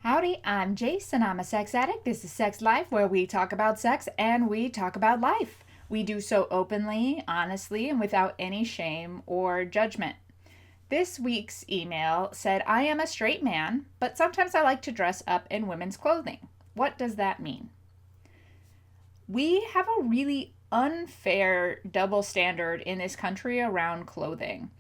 Howdy, I'm Jace and I'm a sex addict. This is Sex Life, where we talk about sex and we talk about life. We do so openly, honestly, and without any shame or judgment. This week's email said, I am a straight man, but sometimes I like to dress up in women's clothing. What does that mean? We have a really unfair double standard in this country around clothing.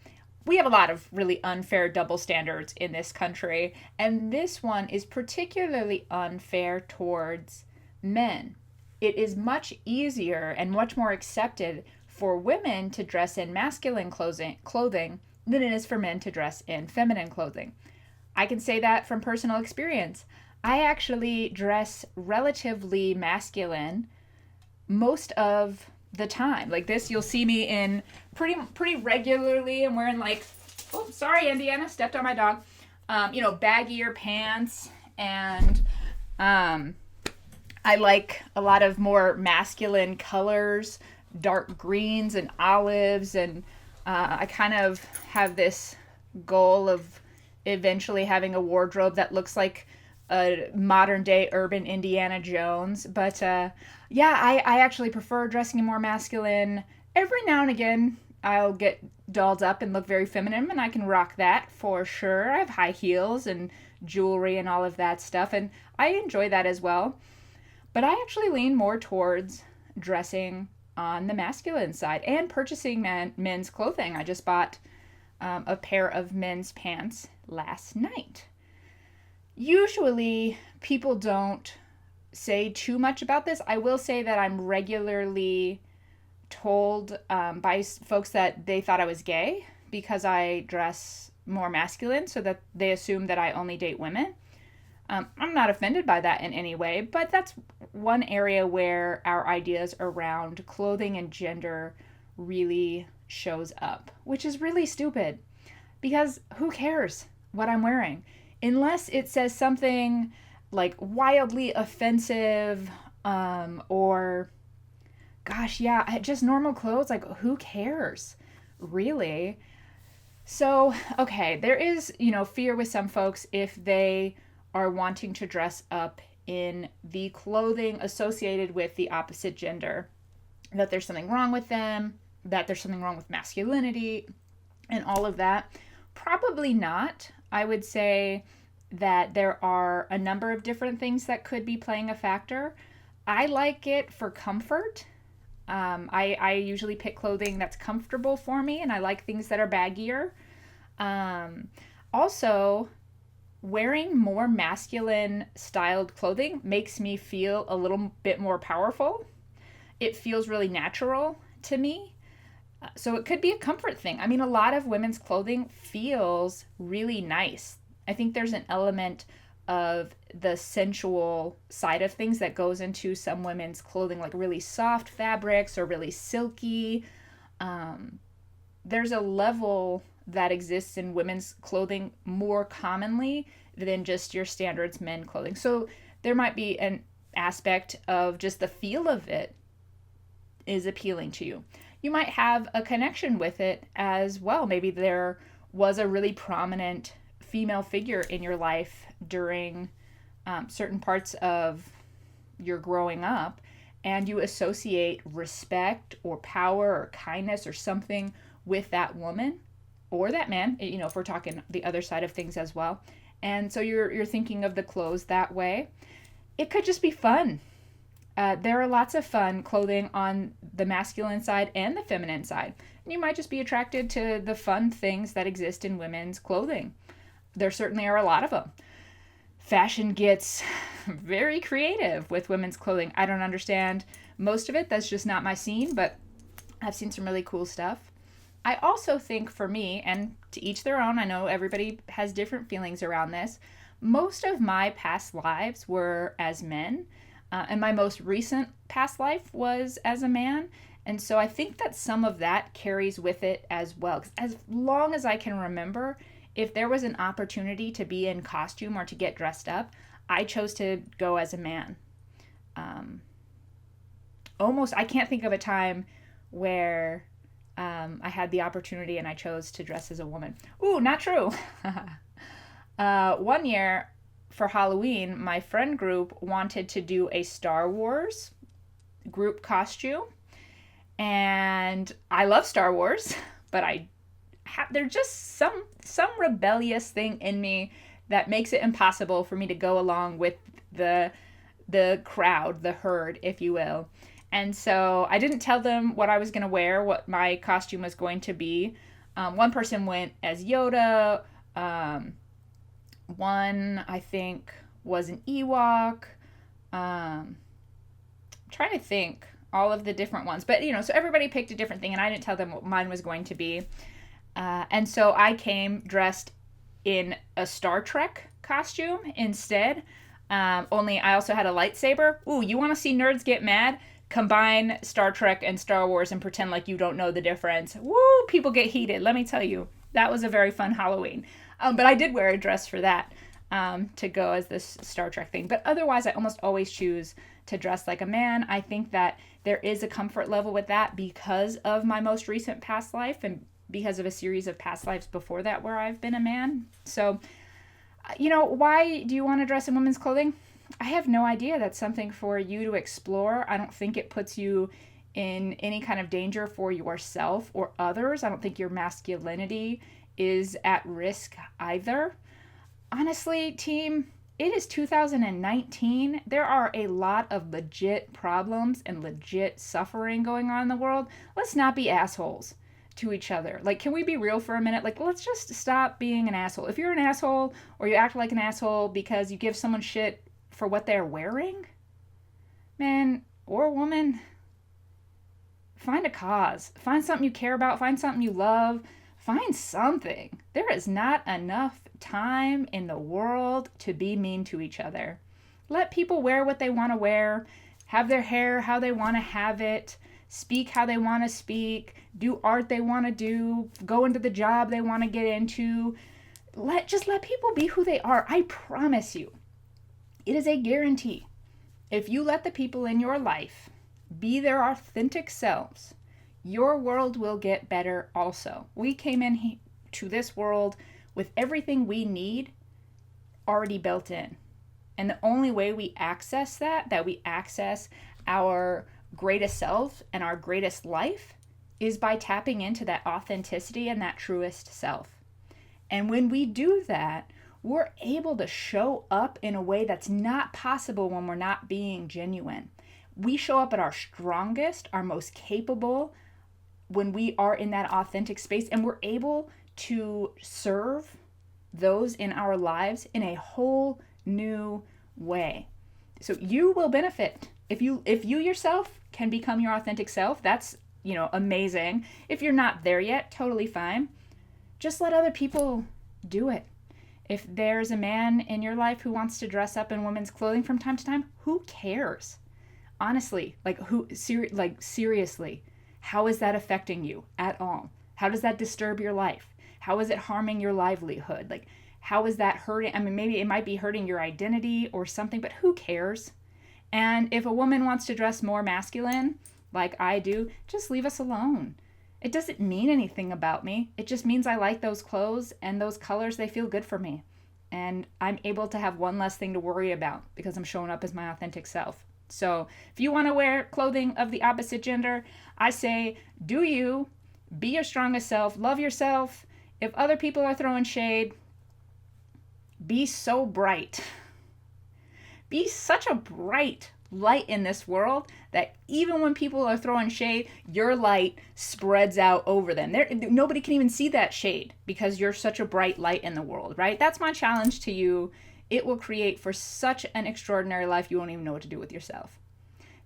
We have a lot of really unfair double standards in this country, and this one is particularly unfair towards men. It is much easier and much more accepted for women to dress in masculine clothing than it is for men to dress in feminine clothing. I can say that from personal experience. I actually dress relatively masculine most of the time. Like this, you'll see me in pretty regularly. I'm wearing like, oh, sorry, Indiana, stepped on my dog. Baggier pants, and I like a lot of more masculine colors, dark greens and olives, and I kind of have this goal of eventually having a wardrobe that looks like a modern day urban Indiana Jones. But yeah, I actually prefer dressing more masculine. Every now and again, I'll get dolled up and look very feminine, and I can rock that for sure. I have high heels and jewelry and all of that stuff, and I enjoy that as well. But I actually lean more towards dressing on the masculine side and purchasing men's clothing. I just bought a pair of men's pants last night. Usually, people don't say too much about this. I will say that I'm regularly told by folks that they thought I was gay because I dress more masculine, so that they assume that I only date women. I'm not offended by that in any way, but that's one area where our ideas around clothing and gender really shows up, which is really stupid because who cares what I'm wearing? Unless it says something like wildly offensive, or gosh, yeah, just normal clothes. Like, who cares? Really? So, okay, there is, fear with some folks if they are wanting to dress up in the clothing associated with the opposite gender, that there's something wrong with them, that there's something wrong with masculinity, and all of that. Probably not. I would say that there are a number of different things that could be playing a factor. I like it for comfort. I usually pick clothing that's comfortable for me, and I like things that are baggier. Also, wearing more masculine styled clothing makes me feel a little bit more powerful. It feels really natural to me. So it could be a comfort thing. I mean, a lot of women's clothing feels really nice. I think there's an element of the sensual side of things that goes into some women's clothing, like really soft fabrics or really silky. There's a level that exists in women's clothing more commonly than just your standards men clothing. So there might be an aspect of just the feel of it is appealing to you. You might have a connection with it as well. Maybe there was a really prominent female figure in your life during certain parts of your growing up, and you associate respect or power or kindness or something with that woman or that man, if we're talking the other side of things as well. And so you're thinking of the clothes that way. It could just be fun. There are lots of fun clothing on the masculine side and the feminine side. And you might just be attracted to the fun things that exist in women's clothing. There certainly are a lot of them. Fashion gets very creative with women's clothing. I don't understand most of it. That's just not my scene, but I've seen some really cool stuff. I also think for me, and to each their own, I know everybody has different feelings around this. Most of my past lives were as men, and my most recent past life was as a man. And so I think that some of that carries with it as well. 'Cause as long as I can remember, if there was an opportunity to be in costume or to get dressed up, I chose to go as a man. Almost, I can't think of a time where I had the opportunity and I chose to dress as a woman. Ooh, not true. One year, for Halloween, my friend group wanted to do a Star Wars group costume. And I love Star Wars, but there's just some rebellious thing in me that makes it impossible for me to go along with the crowd, the herd, if you will. And so I didn't tell them what I was going to wear, what my costume was going to be. One person went as Yoda. One, I think, was an Ewok. I'm trying to think all of the different ones. But, so everybody picked a different thing, and I didn't tell them what mine was going to be. And so I came dressed in a Star Trek costume instead. Only I also had a lightsaber. Ooh, you want to see nerds get mad? Combine Star Trek and Star Wars and pretend like you don't know the difference. Woo, people get heated, let me tell you. That was a very fun Halloween. But I did wear a dress for that to go as this Star Trek thing. But otherwise, I almost always choose to dress like a man. I think that there is a comfort level with that because of my most recent past life and because of a series of past lives before that where I've been a man. So, why do you want to dress in women's clothing? I have no idea. That's something for you to explore. I don't think it puts you in any kind of danger for yourself or others. I don't think your masculinity is at risk either. Honestly, team, it is 2019. There are a lot of legit problems and legit suffering going on in the world. Let's not be assholes to each other. Like, can we be real for a minute? Like, let's just stop being an asshole. If you're an asshole or you act like an asshole because you give someone shit for what they're wearing, man or woman, find a cause. Find something you care about. Find something you love. Find something. There is not enough time in the world to be mean to each other. Let people wear what they want to wear, have their hair how they want to have it, speak how they want to speak, do art they want to do, go into the job they want to get into. Just let people be who they are. I promise you, it is a guarantee. If you let the people in your life be their authentic selves, your world will get better also. We came in to this world with everything we need already built in. And the only way we access that we access our greatest self and our greatest life, is by tapping into that authenticity and that truest self. And when we do that, we're able to show up in a way that's not possible when we're not being genuine. We show up at our strongest, our most capable, when we are in that authentic space, and we're able to serve those in our lives in a whole new way. So you will benefit. If you yourself can become your authentic self, that's, amazing. If you're not there yet, totally fine. Just let other people do it. If there's a man in your life who wants to dress up in women's clothing from time to time, who cares? Honestly, seriously, how is that affecting you at all? How does that disturb your life? How is it harming your livelihood? Like, how is that hurting? I mean, maybe it might be hurting your identity or something, but who cares? And if a woman wants to dress more masculine, like I do, just leave us alone. It doesn't mean anything about me. It just means I like those clothes and those colors, they feel good for me. And I'm able to have one less thing to worry about because I'm showing up as my authentic self. So if you want to wear clothing of the opposite gender, I say, do you, be your strongest self, love yourself. If other people are throwing shade, be so bright. Be such a bright light in this world that even when people are throwing shade, your light spreads out over them. Nobody can even see that shade because you're such a bright light in the world, right? That's my challenge to you. It will create for such an extraordinary life you won't even know what to do with yourself.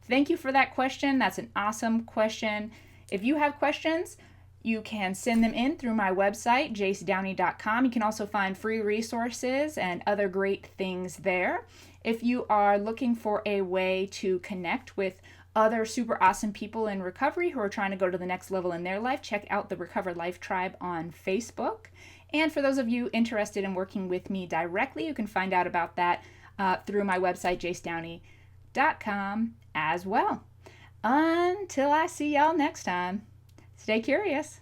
Thank you for that question. That's an awesome question. If you have questions, you can send them in through my website, jacedowney.com. You can also find free resources and other great things there. If you are looking for a way to connect with other super awesome people in recovery who are trying to go to the next level in their life, check out the Recover Life Tribe on Facebook. And for those of you interested in working with me directly, you can find out about that through my website, jacedowney.com as well. Until I see y'all next time, stay curious.